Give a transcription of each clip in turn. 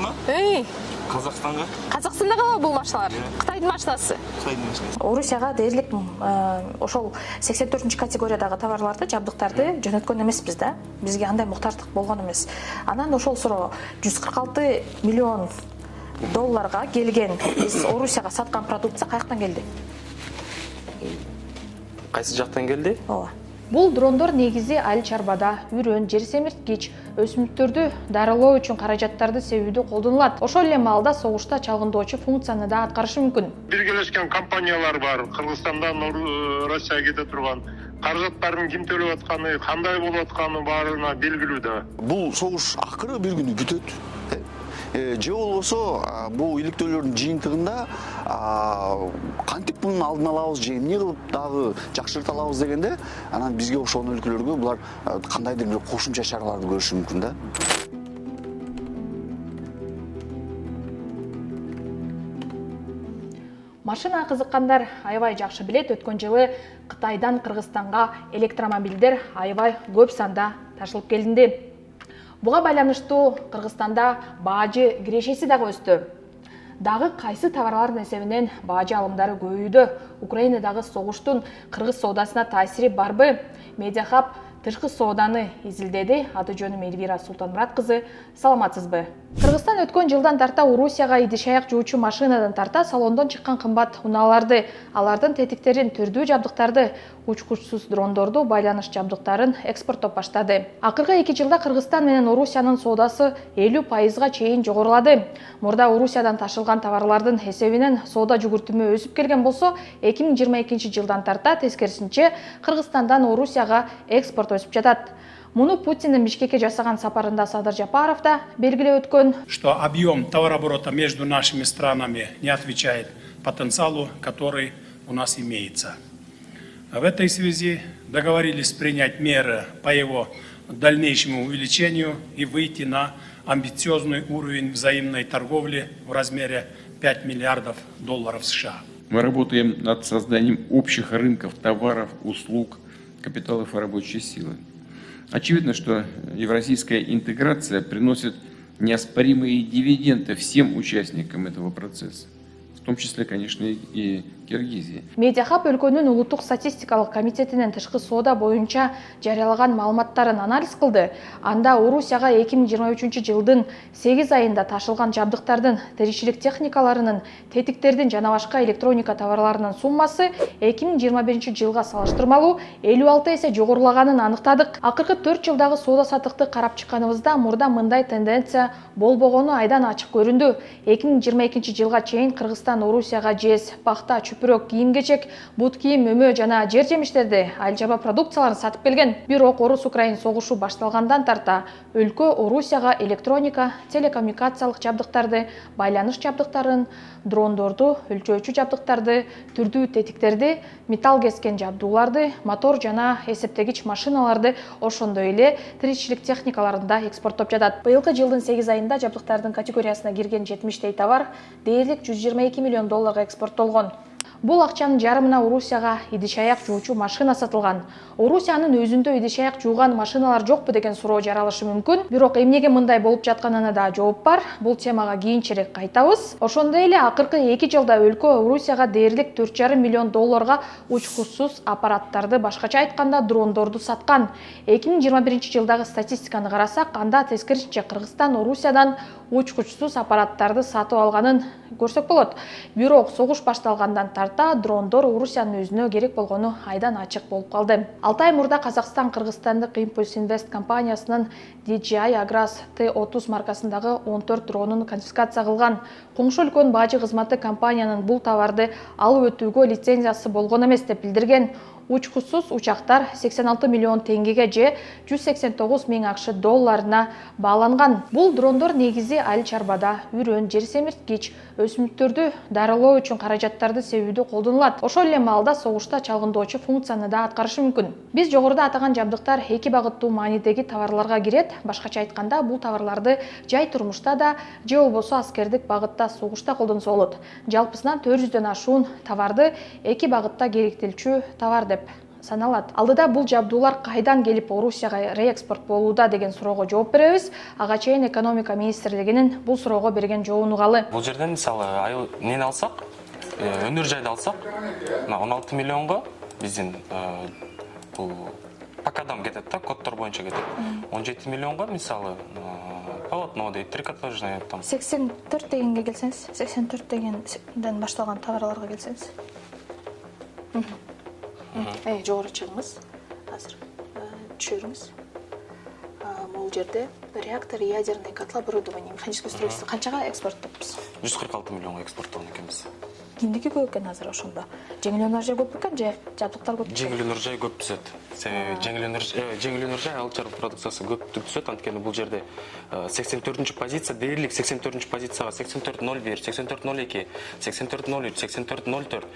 ма? Қазақстанға. Қазақстанда калабы бул машиналар? Кытайдын машинасы. Қытайдың машинасы. Орусияга дээрлик ошол 84-категориядагы товарларды, жабдыктарды жөнөткөн эмеспиз да. Бизге андай муктардык болгон эмес. Анан ошол суроо 146 миллион долларга келген биз Орусияга саткан продукция каяктан келди? Кайсы жактан келди? Ооба. Бул дрондор негизи айыл чарбада үрөн, жер семирткич, өсүмдүктөрдү дарылоо үчүн каражаттарды себүүдө колдонулат. Ошол эле маалда согушта чалгындоочу функцияны да аткарышы мүмкүн. Биргелешкен компаниялар бар. Кыргызстандан Россияга кете турган. Каражаттардын ким төлөп атканы, кандай болуп атканы баарына белгилүү да. Бул согуш акыры бир күнү бүтөт. Же болбосо бул иликтөөлөрдүн жыйынтыгында кантип мунун алдын алабыз же эмне кылып дагы жакшырта алабыз дегенде анан бизге ошол өлкөлөргө булар кандайдыр бир кошумча чараларды көрүшү мүмкүн да. Машина кызыккандар аябай жакшы билет, өткөн жылы Кытайдан Кыргызстанга электромобилдер аябай көп санда ташылып келинди. Буга байланыштуу Кыргызстанда баажы кирешеси дагы өстү. Дагы кайсы товарлардын эсебинен баажы алымдары көбөйдү? Украинадагы согуштун кыргыз соодасына таасири барбы? Медиахаб тышкы сооданы изилдеди. Аты жөнүм Эльвира Султанмурат кызы. Саламатсызбы? Кыргызстан өткөн жылдан тарта Орусияга идиш-аяк жуучу машинадан тарта салондон чыккан кымбат унааларды, алардын тетиктерин, түрдүү жабдыктарды, учкучсуз дрондорду, байланыш жабдыктарын экспорттоп баштады. Акыркы 2 жылда Кыргызстан менен Орусиянын соодасы 50%га чейин жогорулады. Мурда Орусиядан ташылган товарлардын эсебинен соода жүгүртүмү өсүп келген болсо, 2022 жылдан тарта тескерисинче Кыргызстандан Орусияга экспорт өсүп жатат. Муну Путиндин Бишкекке жасаган сапарында Садыр Жапаров да белгилеп өткөн. Что объем товарооборота между нашими странами не отвечает потенциалу, который у нас имеется. В этой связи договорились принять меры по его дальнейшему увеличению и выйти на амбициозный уровень взаимной торговли в размере 5 миллиардов долларов США. Мы работаем над созданием общих рынков товаров, услуг, капиталов и рабочей силы. Очевидно, что евразийская интеграция приносит неоспоримые дивиденды всем участникам этого процесса, в том числе, конечно, и Киргизии. Медиахаб өлкөнүн улуттук статистикалык комитетинин тышкы соода боюнча жарыялаган маалыматтарын анализ кылды. Анда Орусияга 2023 жылдын 8 айында ташылган жабдыктардын, тиричилик техникаларынын, тетиктердин жана башка электроника товарларынын суммасы 2021 жылга салыштырмалуу 56 эсе жогорулаганын аныктадык. Акыркы 4 жылдагы соода саттыкты карап чыкканыбызда мурда мындай тенденция болбогону айдан ачык көрүндү. 2022 жылга чейин Кыргызстан Орусияга жез, пахта, чүпүрөк, кийим-кечек, бут кийим, өмө жана жер жемиштерди, айыл чарба продукцияларын сатып келген. Бирок Орус-Украин согушу башталгандан тарта өлкө Орусияга электроника, телекоммуникациялык жабдыктарды, байланыш жабдыктарын, дрондорду, өлчөөчү жабдыктарды, түрдүү тетиктерди, металл кескен жабдууларды, мотор жана эсептегич машиналарды, ошондой эле тиричилик техникаларын да экспорттоп жатат. Быйылкы жылдын 8 айында жабдыктардын категориясына кирген 70 товар дээрлик 122 миллион долларга экспорттолгон. Бул акчанын жарымына Орусияга идиш-аяк жуучу машина сатылган. Орусиянын өзүндө идиш-аяк жууган машиналар жокпу деген суроо жаралышы мүмкүн. Бирок эмнеге мындай болуп жатканына да жооп бар. Бул темага кийинчерээк кайтабыз. Ошондой эле акыркы 2 жылда өлкө Орусияга дээрлик 4,5 миллион долларга учкучсуз аппараттарды, башкача айтканда дрондорду саткан. 2021 жылдагы статистиканы карасак, анда тескерисинче Кыргызстан Орусиядан учкучсуз аппараттарды сатып алганын көрсөк болот. Бирок согуш башталгандан тарта дрондор Орусиянын өзүнө керек болгону айдан ачык болуп калды. 6 ай мурда Казакстан Кыргызстандык Impulse Invest компаниясынын DJI Agras T30 маркасындагы 14 дронун конфискация кылган. Коңшу өлкөнүн баажы кызматы компаниянын бул товарды алып өтүүгө лицензиясы болгон эмес деп билдирген. Учкучсуз учактар 86 миллион теңгеге же 189 миң акш долларына бааланган. Бул дрондор негизи айыл чарбада, үрөн, жер семирткич, өсүмдүктөрдү дарылоо үчүн каражаттарды себүүдө колдонулат. Ошол эле маалда согушта чалгындоочу функцияны да аткарышы мүмкүн. Биз жогоруда атаган жабдыктар эки багыттуу маанидеги товарларга кирет. Башкача айтканда, бул товарларды жай турмушта да же болбосо аскердик багытта согушта колдонсо болот. Жалпысынан 400дөн ашуун товарды эки багытта керектелчү товар деп саналат. Алдыда бул жабдуулар кайдан келип Орусияга реэкспорт болууда деген суроого жооп беребиз. Ага чейин экономика министрлигинин бул суроого берген жообун угалы. Бул жерден мисалы нени алсак, өнөр жайды алсак, 16 миллионго биздин бул покадам кетет да, коддор боюнча кетет. 17 миллионго мисалы полотно дейт, трикотажный там. 84 дегенге келсеңиз, 84 дегенден башталган товарларга келсеңиз. Жогору чыгыңыз. Азыр түшүрүңүз. Бул жерде реактор, ядерный котлооборудование, механическое строительство канчага экспорттоппуз? 146 миллионго экспорттогон экенбиз. Кимдики көп экен азыр ошондо? Жеңил өнөр жай көп экен же жабдыктар көп? Жеңил өнөр жай көп түзөт. Жеңил өнөр жай алып чарба продукциясы көп түзөт. Анткени бул жерде 84 позиция, дээрлик 84 позицияга 8401, 8402, 8403, 8404.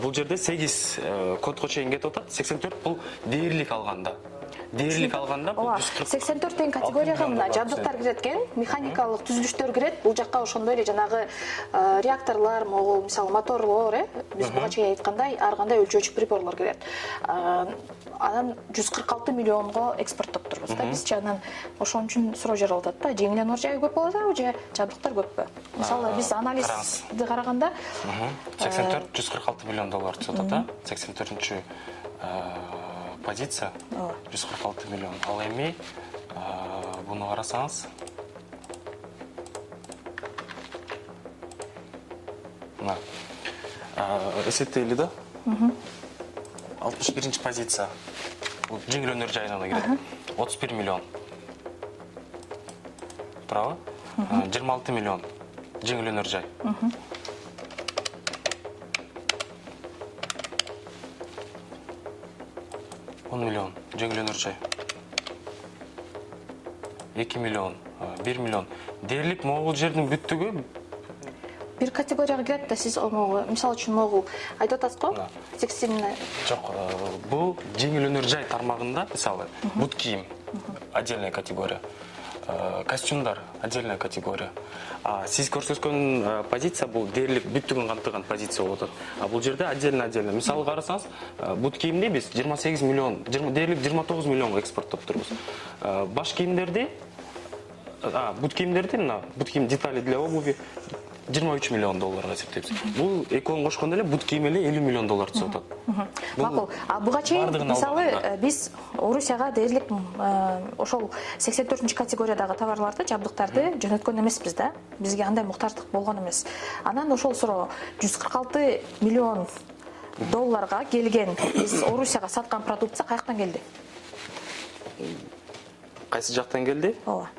Бул жерде 8 кодго чейин кетип атат. 84 бул дээрлик алганда. Дээрлик алганда бул 84 деген категорияга мына жабдыктар кирет экен, механикалык түзүлүштөр кирет. Бул жакка ошондой эле жанагы реакторлор, могул мисалы моторлор, биз буга чейин айткандай, ар кандай өлчөөчү приборлор кирет. Анан 146 миллионго экспорттоп турбуз да. Биз анан ошон үчүн суроо жаралып атат да. Жеңил өнөр жайы көп болот же жабдыктар көппү? Мисалы биз анализди караганда 84 146 миллион доллар түзөт атат. 84-чү позиция 146 миллион. Ал эми буну карасаңыз, мына эсептейли да. 61 позиция. Бул жеңил өнөр жайына кирет. 31 миллион. Туурабы? 26 миллион жеңил өнөр жай. 10 миллион жеңил өнөр жай. 2 миллион, 1 миллион. Дээрлик могул жердин бүттүгү бир категорияга кирет да. Сиз мисалы үчүн могул айтып атасыз го? Текстильный. Жок, бул жеңил өнөр жай тармагында мисалы бут кийим отдельная категория. Костюмдар отдельная категория. Сиз көрсөткөн позиция бул дээрлик бүттүгүн камтыган позиция болот. Бул жерде отдельно. Мисалы карасаңыз, бут кийимди биз 28 миллион, дээрлик 29 миллионго экспорттоп турбуз. Баш кийимдерди, бут кийимдерди, мына бут кийим детали для обуви 23 миллион долларга эсептейбиз. Бул экөөнү кошкондо эле бут кийим эле 50 миллион доллар түзүп атат. Макул. Буга чейин мисалы биз Орусияга дээрлик ошол 84 категориядагы товарларды, жабдыктарды жөнөткөн эмеспиз да. Бизге андай муктаждык болгон эмес. Анан ошол суроо 146 миллион долларга келген биз Орусияга саткан продукция каяктан келди? Кайсы жактан келди? Ооба.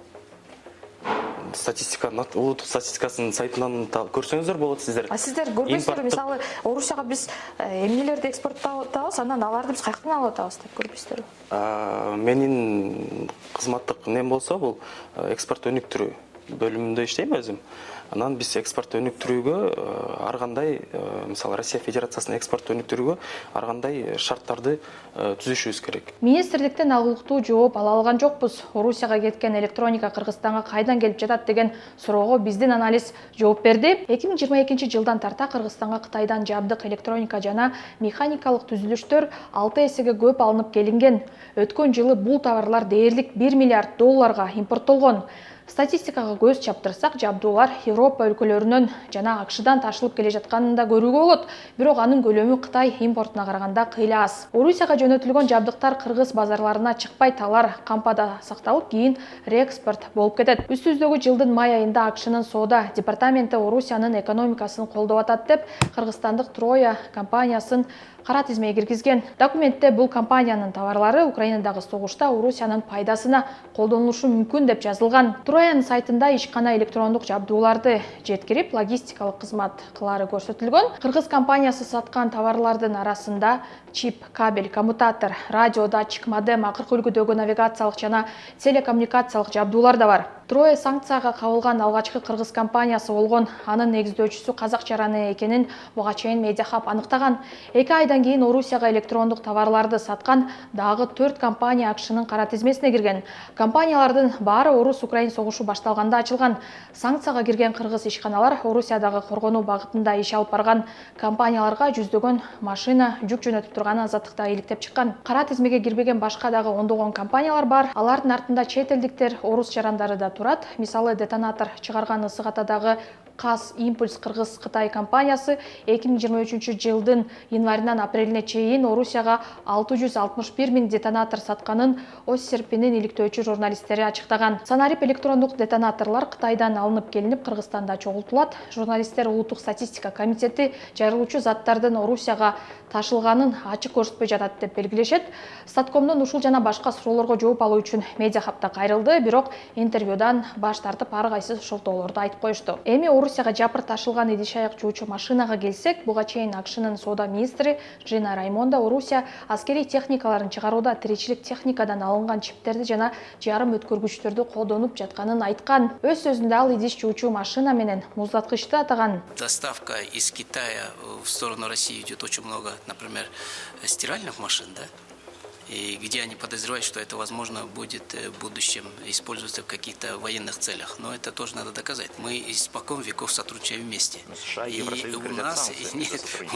Статистика, улуттук статистикасынын сайтынан көрсөңүздөр болот сиздер. Сиздер көрбөйсүздөр, мисалы Орусияга биз эмнелерди экспорттоп анан аларды биз каяктан алып атабыз деп көрбөйсүздөр? Менин кызматтык нем болсо, бул экспорт өнүктүрүү бөлүмүндө иштейм өзүм. Анан биз экспорт өнүктүрүүгө ар кандай, мисалы Россия Федерациясынын экспорт өнүктүрүүгө ар кандай шарттарды түзүшүбүз керек. Министрликтен агылыктуу жооп ала алган жокпуз. Орусияга кеткен электроника Кыргызстанга кайдан келип жатат деген суроого биздин анализ жооп берди. 2022 жылдан тарта Кыргызстанга Кытайдан жабдык, электроника жана механикалык түзүлүштөр 6 эсеге көп алынып келинген. Өткөн жылы бул товарлар дээрлик 1 миллиард долларга импорттолгон. Статистикага көз чаптырсак, жабдуулар Европа өлкөлөрүнөн жана АКШдан ташылып келе жатканын да көрүүгө болот. Бирок анын көлөмү Кытай импортуна караганда кыйла аз. Орусияга жөнөтүлгөн жабдыктар кыргыз базарларына чыкпай талар кампада сакталып, кийин реэкспорт болуп кетет. Үстүбүздөгү жылдын май айында АКШнын соода департаменти Орусиянын экономикасын колдоп атат деп кыргызстандык Троя компаниясын кара тизмеге киргизген. Документте бул компаниянын товарлары Украинадагы согушта Орусиянын пайдасына колдонулушу мүмкүн деп жазылган. Троянын сайтында ишкана электрондук жабдууларды жеткирип, логистикалык кызмат кылары көрсөтүлгөн. Кыргыз компаниясы саткан товарлардын арасында чип, кабель, коммутатор, радио, датчик, модем, акыркы үлгүдөгү навигациялык жана телекоммуникациялык жабдуулар да бар. Троя санкцияга кабылган алгачкы кыргыз компаниясы болгон. Анын негиздөөчүсү Казак жараны экенин буга чейин Медиахаб аныктаган. 2 айдан кийин Орусияга электрондук товарларды саткан дагы 4 компания АКШнын кара тизмесине кирген. Компаниялардын баары Орус-Украин согушу башталганда ачылган. Санкцияга кирген кыргыз ишканалар Орусиядагы коргонуу багытында иш алып барган компанияларга жүздөгөн машина жүк жөнөтүп турган Медведев аны азаттыкта иликтеп чыккан. Кара тизмеге кирбеген башка дагы ондогон компаниялар бар. Алардын артында чет элдиктер, орус жарандары да турат. Мисалы, детонатор чыгарган ысыгатадагы КАЗ Импульс Кыргыз Кытай компаниясы 2023 жылдын январынан апрелине чейин Орусияга 661 миң детонатор сатканын Өз серпинин иликтөөчү журналисттери ачыктаган. Санарип электрондук детонаторлор Кытайдан алынып келинип Кыргызстанда чогултулат. Журналисттер Улуттук статистика комитети жарылуучу заттардын Орусияга ташылганын ачык көрсөтпөй жатат деп белгилешет. Статкомдун ушул жана башка суроолорго жооп алуу үчүн медиа хабта кайрылды, бирок интервьюдан баш тартып ар кайсы шолтоолорду айтып коюшту. Эми Орусияга жапыр ташылган идиш-аяк жуучу машинага келсек, буга чейин АКШнын соода министри Джина Раймонда Орусия аскерий техникаларын чыгарууда тиричилик техникадан алынган чиптерди жана жарым өткөргүчтөрдү колдонуп жатканын айткан. Өз сөзүндө ал идиш жуучу машина менен муздаткычты атаган. Доставка из Китая в сторону России идет очень много, например, стиральных машин, да? И где они подозревают, что это, возможно, будет в будущем использоваться в каких-то военных целях. Но это тоже надо доказать. Мы испокон веков сотрудничаем вместе. И у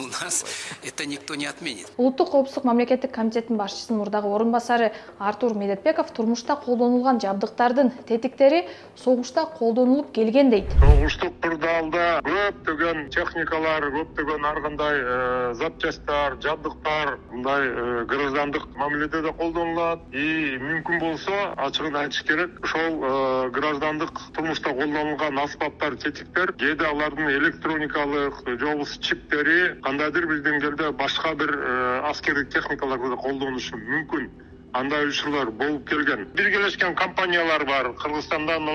нас это никто не отменит. Улуттук коопсуздук мамлекеттик комитеттин башчысынын мурдагы орун басары Артур Медетбеков турмушта колдонулган жабдыктардын тетиктери согушта колдонулуп келген дейт. Согуштук кырдаалда көптөгөн техникалар, көптөгөн ар кандай запчасттар, жабдыктар, мындай граждандык да колдонулат. И мүмкүн болсо, ачыгын айтыш керек, ошол граждандык турмушта колдонулган аспаптар, тетиктер, кээде алардын электроникалык же болбосо чиптери кандайдыр бир деңгээлде башка бир аскердик техникаларда колдонулушу мүмкүн. Андай учурлар болуп келген. Биргелешкен компаниялар бар, Кыргызстандан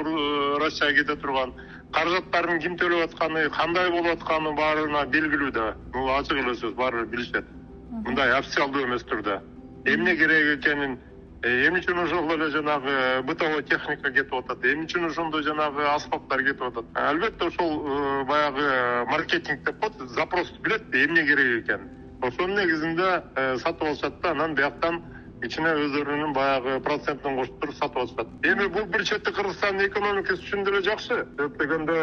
Россияга кете турган. Каражаттардын ким төлөп атканы, кандай болуп атканы баарына белгилүү да. Бул ачык эле сөз, баары билишет. Мындай официалдуу эмес түрдө. Эмне керек экенин, эмне үчүн ошол эле жанагы бытовой техника кетип атат, эмне үчүн ошондой жанагы аспаптар кетип атат. Албетте ошол баягы маркетинг деп коет, запрос билет, эмне керек экен. Ошонун негизинде сатып алышат да, анан бияктан ичине өздөрүнүн баягы процентин кошуп туруп сатып алышат. Эми бул бир чети Кыргызстандын экономикасы үчүн деле жакшы. Деп дегенде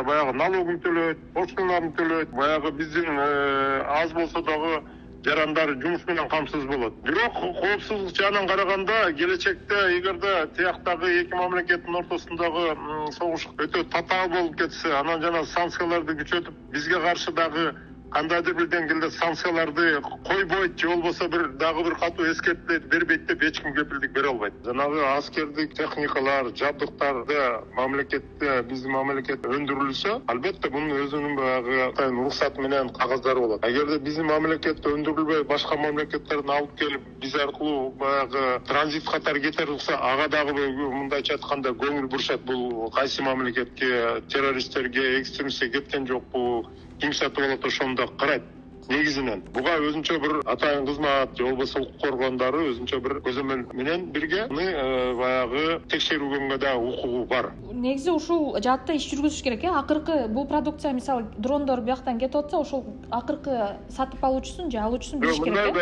баягы налогун төлөйт, пошталарын төлөйт, баягы биздин аз болсо дагы жарандар жумуш менен камсыз болот. Бирок коопсуздук жагынан караганда келечекте эгерде тияктагы эки мамлекеттин ортосундагы согуш өтө татаал болуп кетсе, анан жана санкцияларды күчөтүп, бизге каршы дагы кандайдыр бир деңгээлде санкцияларды койбойт же болбосо дагы бир катуу эскертүүлөрдү бербейт деп эч ким кепилдик бере албайт. Жанагы аскердик техникалар, жабдыктарды мамлекетте, биздин мамлекет өндүрүлсө, албетте мунун өзүнүн баягы уруксаты менен кагаздары болот. Эгерде биздин мамлекетте өндүрүлбөй башка мамлекеттерден алып келип, биз аркылуу баягы транзит катары кетер болсо, ага дагы мындайча айтканда көңүл бурушат. Бул кайсы мамлекетке, террористтерге, экстремисттерге кеткен жокпу, ким сатып алат, ошондо карайт. Негизинен буга өзүнчө бир атайын кызмат же болбосо укук коргондору өзүнчө бир көзөмөл менен бирге баягы текшерүүгө да укугу бар. Негизи ушул жаатта иш жүргүзүш керек. Акыркы бул продукция, мисалы, дрондор бияктан кетип атса, ошол акыркы сатып алуучусун же алуучусун билиш керек.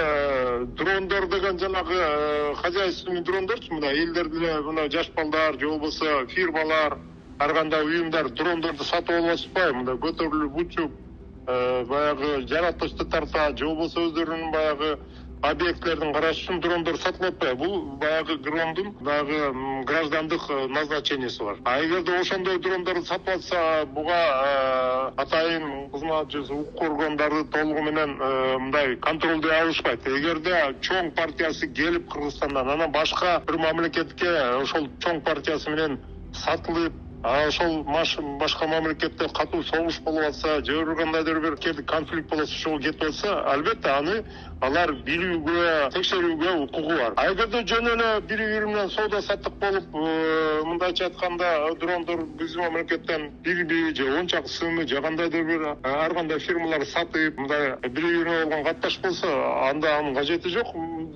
Дрондор деген жанагы хозяйственный дрондорчу, мына элдерде мына жаш балдар же болбосо фирмалар, ар кандай уюмдар дрондорду сатып алып атышпайбы? Мында көтөрүлүп учуп, баягы жаратылышты тарта же болбосо өздөрүнүн баягы объекттердин карашы үчүн дрондор сатылып атпайбы? Бул баягы дрондун баягы граждандык назначениясы бар. Эгерде ошондой дрондорду сатып атса, буга атайын кызмат же укук коргондору толугу менен мындай контролдой алышпайт. Эгерде чоң партиясы келип Кыргызстандан, анан башка бир мамлекетке ошол чоң партиясы менен сатылып, ошол башка мамлекетте катуу согуш болуп атса, же кандайдыр бир конфликт болуп ошол кетип атса, албетте аны алар билүүгө, текшерүүгө укугу бар. Эгерде жөн эле бири-бири менен соода саттык болуп, мындайча айтканда дрондор биздин мамлекеттен бир же 10 чакысыны же кандайдыр бир ар кандай фирмалар сатып, мындай бири-бирине болгон катташ болсо, анда анын кажети жок.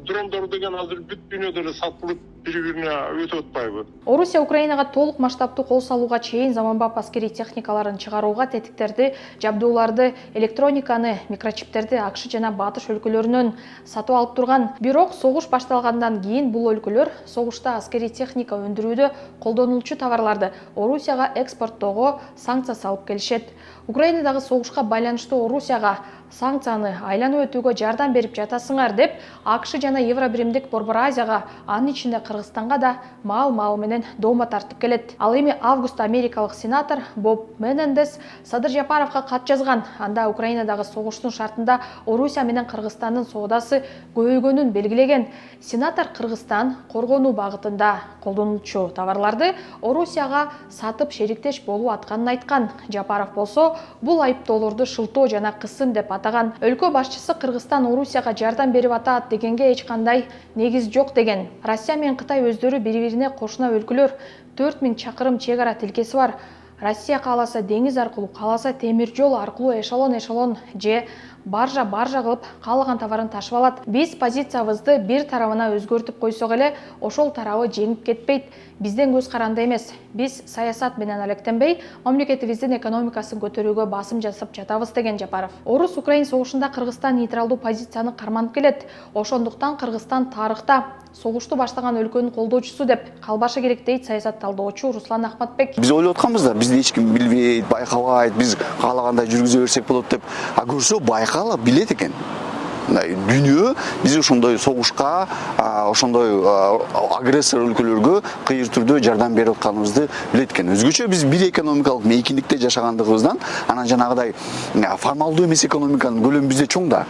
Дрондор деген азыр бүт дүйнөдө эле сатылып, бири-бирине өтүп атпайбы? Орусия Украинага толук масштабтуу кол салууга чейин заманбап аскерий техникаларын чыгарууга, тетиктерди, жабдууларды, электрониканы, микрочиптерди АКШ жана Батыш өлкөлөрүнөн сатып алып турган. Бирок согуш башталгандан кийин бул өлкөлөр согушта аскерий техника өндүрүүдө колдонулчу товарларды Орусияга экспорттоого санкция салып келишет. Украинадагы согушка байланыштуу Орусияга санкцияны айланып өтүүгө жардам берип жатасыңар деп АКШ жана Евробиримдик Борбор Азияга, анын ичинде Кыргызстанга да маал менен доoma тартып келет. Ал эми августта америкалык сенатор Боб Менендес Садыр Жапаровго кат жазган. Анда Украинадагы согуштун шартында Орусия менен Кыргызстандын соодасы көбөйгөнүн белгилеген. Сенатор Кыргызстан коргонуу багытында колдонулчу товарларды Орусияга сатып шериктеш болуп атканын айткан. Жапаров болсо бул айыптоолорду шылтоо жана кысым деп атаган. Өлкө башчысы Кыргызстан Орусияга жардам берип атат дегенге эч кандай негиз жок деген. Россия менен Кытай өздөрү бири-бирине кошуна өлкөлөр, 4000 чакырым чек ара тилкеси бар. Россия кааласа деңиз аркылуу, кааласа темир жол аркылуу эшелон же баржа кылып каалаган товарын ташып алат. Биз позициябызды бир тарабына өзгөртүп койсок эле, ошол тарабы жеңип кетпейт. Бизден көз каранды эмес. Биз саясат менен алектенбей, мамлекетибиздин экономикасын көтөрүүгө басым жасап жатабыз деген Жапаров. Орус-Украин согушунда Кыргызстан нейтралдуу позицияны карманып келет. Ошондуктан Кыргызстан тарыхта согушту баштаган өлкөнүн колдоочусу деп калбашы керек дейт саясат талдоочу Руслан Ахматбек. Биз ойлоп атканбыз да, бизди эч ким билбейт, байкабайт, биз каалагандай жүргүзө берсек болот деп. А көрсө байкалып билет экен. Дүйнө биз ошондой согушка, ошондой агрессор өлкөлөргө кыйыр түрдө жардам берип атканыбызды билет экен. Өзгөчө биз бир экономикалык мейкиндикте жашагандыгыбыздан, анан жанагыдай формалдуу эмес экономиканын көлөмү бизде чоң да.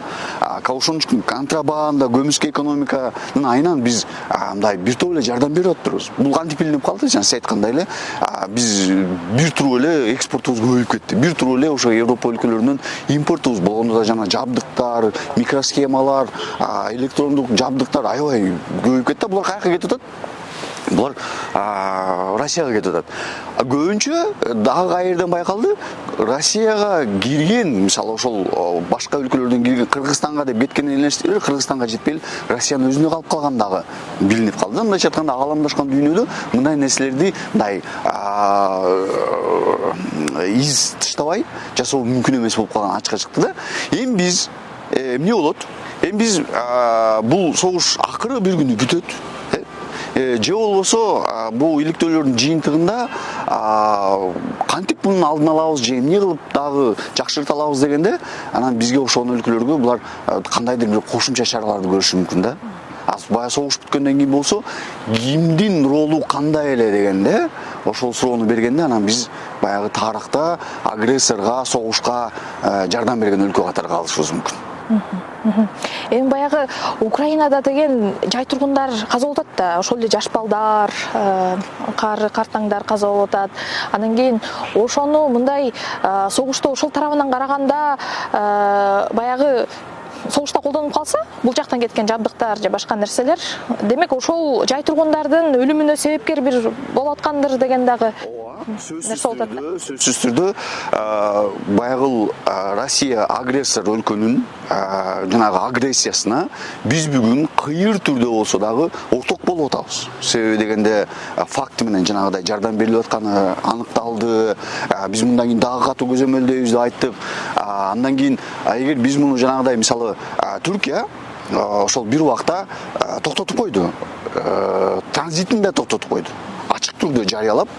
Ошон үчүн контрабанда, көмүскө экономиканын айынан биз мындай бир топ эле жардам берип атпырбыз. Бул кантип билинип калды? Жана сиз айткандай эле, биз бир туруп эле экспортубуз көбөйүп кетти. Бир туруп эле ошо Европа өлкөлөрүнөн импортубуз болгондо да жана жабдыктар, микросхемалар, электрондук жабдыктар аябай көбөйүп кетти. Булар каяка кетип атат? Булар Россияга кетип атат. Көбүнчө дагы кайерден байкалды? Россияга кирген, мисалы ошол башка өлкөлөрдөн кирген, Кыргызстанга деп кеткен элестер, Кыргызстанга жетпей эле Россиянын өзүнө калып калган дагы билинип калды. Мындайча айтканда, ааламдашкан дүйнөдө мындай нерселерди мындай из таштабай жасоо мүмкүн эмес болуп калган ачык чыкты да. Эми биз эмне болот? Эми биз бул согуш акыры бир күнү бүтөт. Же болбосо бул иликтөөлөрдүн жыйынтыгында кантип мунун алдын алабыз, же эмне кылып дагы жакшырта алабыз дегенде, анан бизге ошол өлкөлөргө булар кандайдыр бир кошумча чараларды көрүшү мүмкүн да. Баягы согуш бүткөндөн кийин болсо, кимдин ролу кандай эле дегенде, ошол суроону бергенде, анан биз баягы тарыхта агрессорго, согушка жардам берген өлкө катары калышыбыз мүмкүн. Эми баягы Украинада деген жай тургундар каза болуп атат да, ошол эле жаш балдар, картаңдар каза болуп атат. Анан кийин ошону мындай согушта ошол тарабынан караганда баягы согушта колдонуп калса, бул жактан кеткен жабдыктар же башка нерселер, демек ошол жай тургундардын өлүмүнө себепкер бир болуп аткандыр деген дагы сөзсүз түрдө баягы Россия агрессор өлкөнүн жанагы агрессиясына биз бүгүн кыйыр түрдө болсо дагы орток болуп атабыз. Себеби дегенде факт менен жанагыдай жардам берилип атканы аныкталды. Биз мындан кийин дагы катуу көзөмөлдөйбүз деп айттык. Андан кийин эгер биз муну жанагыдай мисалы Түркия ошол бир убакта токтотуп койду. Транзитин да токтотуп койду. Ачык түрдө жарыялап,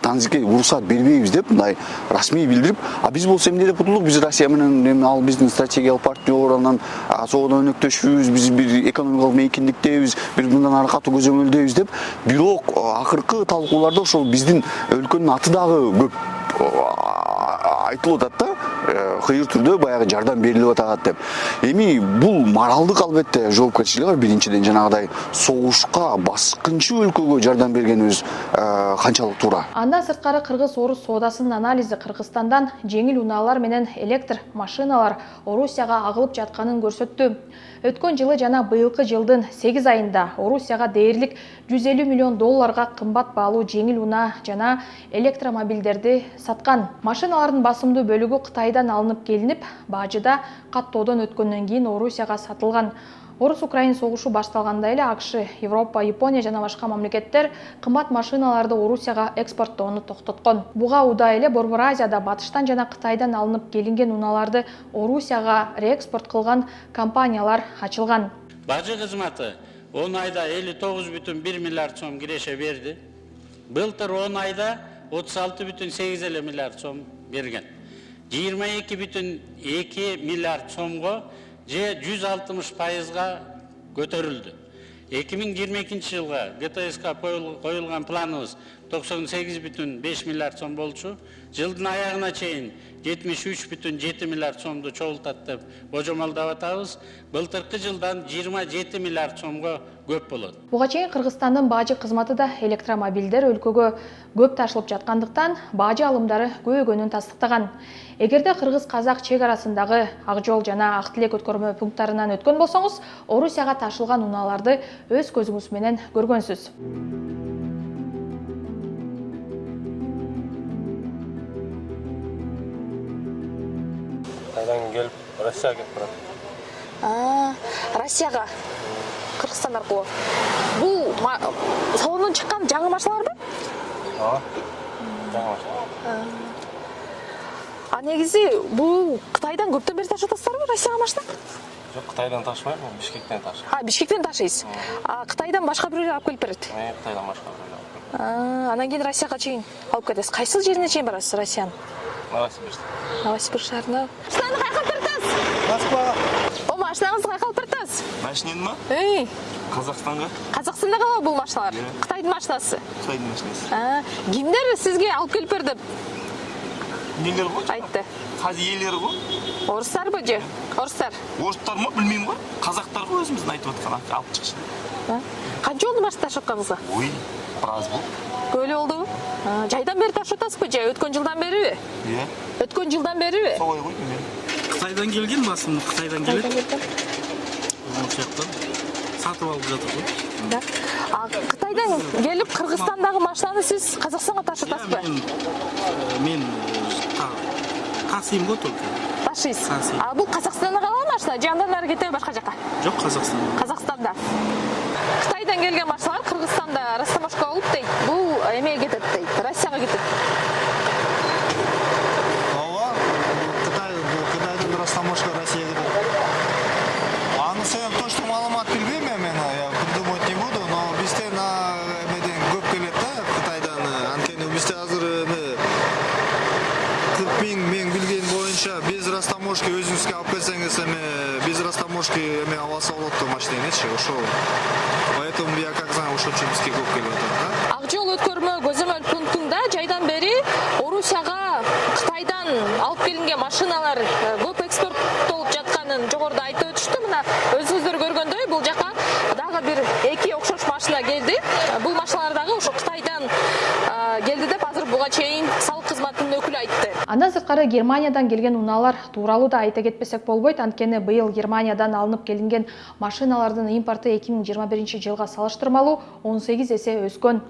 транзитке уруксат бербейбиз деп мындай расмий билдирип, биз болсо эмне деп утулдук? Биз Россия менен ал биздин стратегиялык партнер, анан соода өнөктөшүбүз, биз бир экономикалык мейкиндиктебиз, бир мындан ары катуу көзөмөлдөйбүз деп. Бирок акыркы талкууларда ошол биздин өлкөнүн аты дагы көп айтылып атат да, кыйыр түрдө баягы жардам берилип атат деп. Эми бул моралдык албетте жоопкерчилиги бар. Биринчиден жанагыдай согушка баскынчы өлкөгө жардам бергенибиз канчалык туура. Андан сырткары кыргыз-орус соодасынын анализи Кыргызстандан жеңил унаалар менен электр машиналар Орусияга агылып жатканын көрсөттү. Өткөн жылы жана быйылкы жылдын 8 айында Орусияга дээрлик $150 миллион кымбат баалуу жеңил унаа жана электромобилдерди саткан. Машиналардын басымдуу бөлүгү Кытайдан алынып келинип, бажыда каттоодон өткөндөн кийин Орусияга сатылган. Орус-Украин согушу башталганда эле АКШ, Европа, Япония жана башка мамлекеттер кымбат машиналарды Орусияга экспорттоону токтоткон. Буга удай эле Борбор Азияда батыштан жана Кытайдан алынып келинген унааларды Орусияга реэкспорт кылган компаниялар ачылган. Бажы кызматы 10 айда 59,1 миллиард сом киреше берди. Былтыр 10 айда 36,8 миллиард сом берген. 22,2 миллиард сомго же 160%га көтөрүлдü. 2022 жылга ГТСК коюлган планыбыз 98,5 миллиард сом болчу. Жылдын аягына чейин 73,7 миллиард сомду чогултат деп божомолдоп атабыз. Былтыркы жылдан 27 миллиард сомго көп болот. Буга чейин Кыргызстандын бажы кызматы да электромобилдер өлкөгө көп ташылып жаткандыктан бажы алымдары көбөйгөнүн тастыктаган. Эгерде кыргыз-казак чек арасындагы Ак жол жана Ак тилек өткөрмө пункттарынан өткөн болсоңуз, Орусияга ташылган унааларды өз көзүңүз менен көргөнсүз. Қытайдан келіп Россияға кетіп барады. Россияга Кыргызстан аркылуу. Бул салондон чыккан жаңы машиналарбы? Жаңа машина. Негизи бул Кытайдан көптөн бери ташып атасыздарбы Россияга машина? Жоқ, Қытайдан ташымаймын, Бишкектен ташымаймын. Бишкектен ташыйсыз. Кытайдан башка бирөөлөр алып келип берет. Қытайдан башқа біреулер алып келеді. Анан кийин Россияга чейин алып кетесиз. Кайсы жерине чейин барасыз Россиянын? Новосибирск. Новосибирск шаарына. Машинаны кайка алып беретсиз? Москва. Машинаңызды кайка алып беретсиз? Машинаны ма? Қазақстанға. Казакстанда калабы бул машиналар? Кытайдын машинасы. Қытайдың машинасы. Кимдер сизге алып келип берди деп Нелер ғой? айтты? Қазір иелері ғой? Орыстарбы же? Орыстар. Орыстар ма? Білмеймін ғой. Қазақтар ғой өзіміздің айтып отқан алып шықшы. Қанша болды машина ташып жатқаныңызға? Ой, біраз болды. Көп болдубу? Жайдан бери ташып атасызбы же өткөн жылдан бериби? Иә. Өткөн жылдан бериби? Солай ғой мен. Қытайдан келген басым, Қытайдан келеді. Ол жақтан сатып алып жатыр ғой. Да. Қытайдан келіп Қырғызстандағы машинаны сіз Қазақстанға ташып атасыз ба? Мен тасимын ғой только. Ташисыз. Бұл Қазақстанда қалған машина, же андан ары кетеді башқа жаққа? Жоқ, Қазақстанда. Қазақстанда. Қытайдан келген машиналар Қырғызстанда растамашка болып дейді. Бұл емеге кетеді дейді, Россияға кетеді. Ооба, Қытайдан растамашка Россияға кетеді. Анысы точно маалымат билбейм мен, я придумать не буду, но бизде на меден көп келет да Кытайдан. Анткени бизде азыр 40 миң билген боюнча без растаможки өзүңүзгө алып келсеңиз без растаможки алса болот машинаңызчы ошол. Поэтому я как знаю, ошол үчүн бизге көп келип атат. Ак жол өткөрмө көзөмөл пунктунда жайдан бери Орусияга Кытайдан алып келинген машиналар көп экспорттолуп жатканын жогоруда айтып өтүштү. Мына өзүңүздөр көргөндөй бул жака дагы бир эки окшош машина келди. Бул машиналар дагы ошо Кытайдан келди деп азыр буга чейин салык кызматынын өкүлү айтты. Андан сырткары Германиядан келген унаалар тууралуу да айта кетпесек болбойт. Анткени быйыл Германиядан алынып келинген машиналардын импорты 2021 жылга салыштырмалуу 18 эсе өскөн.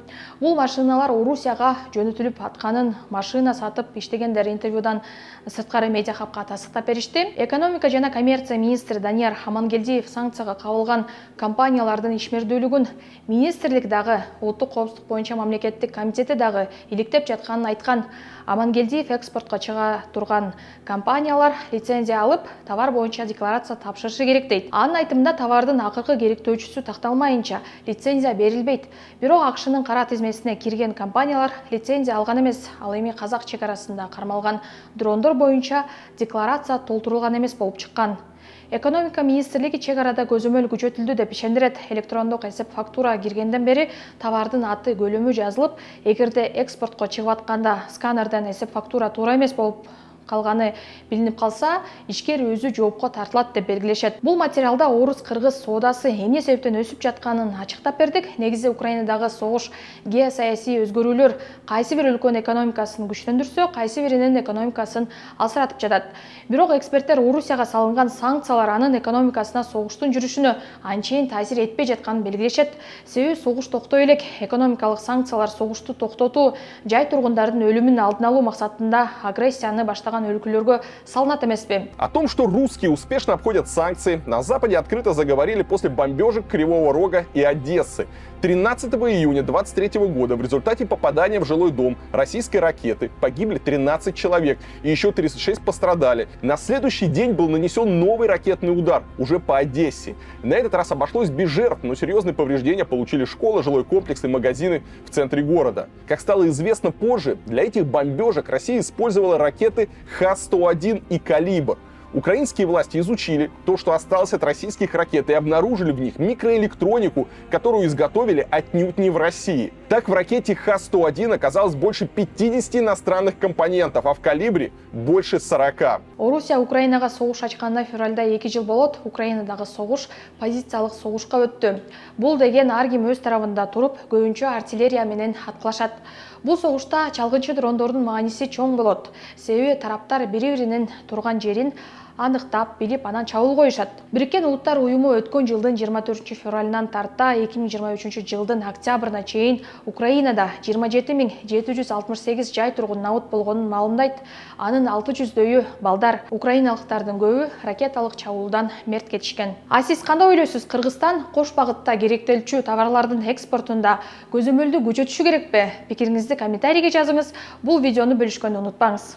Бул машиналар Орусияга жөнөтүлүп атканын машина сатып иштегендер интервьюдан сырткары медиа хабка тастыктап беришти. Экономика жана коммерция министри Данияр Амангелдиев санкцияга кабылган компаниялардын ишмердүүлүгүн министрлик дагы улуттук коопсуздук боюнча мамлекеттик комитети дагы иликтеп жатканын айткан. Амангелдиев экспортко чыга турган компаниялар лицензия алып, товар боюнча декларация тапшырышы керек дейт. Анын айтымында товардын акыркы керектөөчүсү такталмайынча лицензия берилбейт. Бирок АКШнын кара тизмесине кирген компаниялар лицензия алган эмес. Ал эми казак чек арасында кармалган дрондор боюнча декларация толтурулган эмес болуп чыккан. Экономика министрлиги чек арада көзөмөл күчөтүлдү деп ишендирет. Электрондук эсеп фактура киргенден бери товардын аты көлөмү жазылып, эгерде экспортко чыгып атканда сканерден эсеп фактура туура эмес болуп калганы билинип калса, ишкер өзү жоопко тартылат деп белгилешет. Бул материалда орус-кыргыз соодасы эмне себептен өсүп жатканын ачыктап бердик. Негизи Украинадагы согуш геосаясий өзгөрүүлөр кайсы бир өлкөнүн экономикасын күчтөндүрсө, кайсы биринин экономикасын алсыратып жатат. Бирок эксперттер Орусияга салынган санкциялар анын экономикасына согуштун жүрүшүнө анчейин таасир этпей жатканын белгилешет. Себеби согуш токтой элек. Экономикалык санкциялар согушту токтотуу, жай тургундардын өлүмүн алдын алуу максатында агрессияны баштаган өлкөлөргө салынат эмеспи? О том, что русские успешно обходят санкции, на Западе открыто заговорили после бомбежек Кривого Рога и Одессы. 13 июня 2023 года в результате попадания в жилой дом российской ракеты погибли 13 человек и еще 36 пострадали. На следующий день был нанесен новый ракетный удар, уже по Одессе. На этот раз обошлось без жертв, но серьезные повреждения получили школы, жилой комплекс и магазины в центре города. Как стало известно позже, для этих бомбежек Россия использовала ракеты Х-101 и «Калибр». Украинские власти изучили то, что осталось от российских ракет, и обнаружили в них микроэлектронику, которую изготовили отнюдь не в России. Так, в ракете Х-101 оказалось больше 50 иностранных компонентов, а в «Калибре» больше 40. Орусия Украинага согуш ачканда февралда 2 жыл болот. Украинадагы согуш позициялык согушка өттү. Бул деген ар ким өз тарабында туруп, көбүнчө артиллерия менен аткылашат. Бул согушта чалгынчы дрондордун мааниси чоң болот. Себеби тараптар бири-биринин турган жерин аныктап, билип, анан чабуул коюшат. Бириккен Улуттар уюму өткөн жылдын 24 февралынан тарта 2023 жылдын октябрына чейин Украинада 27768 жай тургун набыт болгонун маалымдайт. Анын 600дөйү балдар. Украиналыктардын көбү ракеталык чабуулдан мерт кетишкен. А сиз кандай ойлойсуз? Кыргызстан кош багытта керектелчү товарлардын экспортунда көзөмөлдү күчөтүшү керекпи? Пикириңизди комментарийге жазыңыз. Бул видеону бөлүшкөндү унутпаңыз.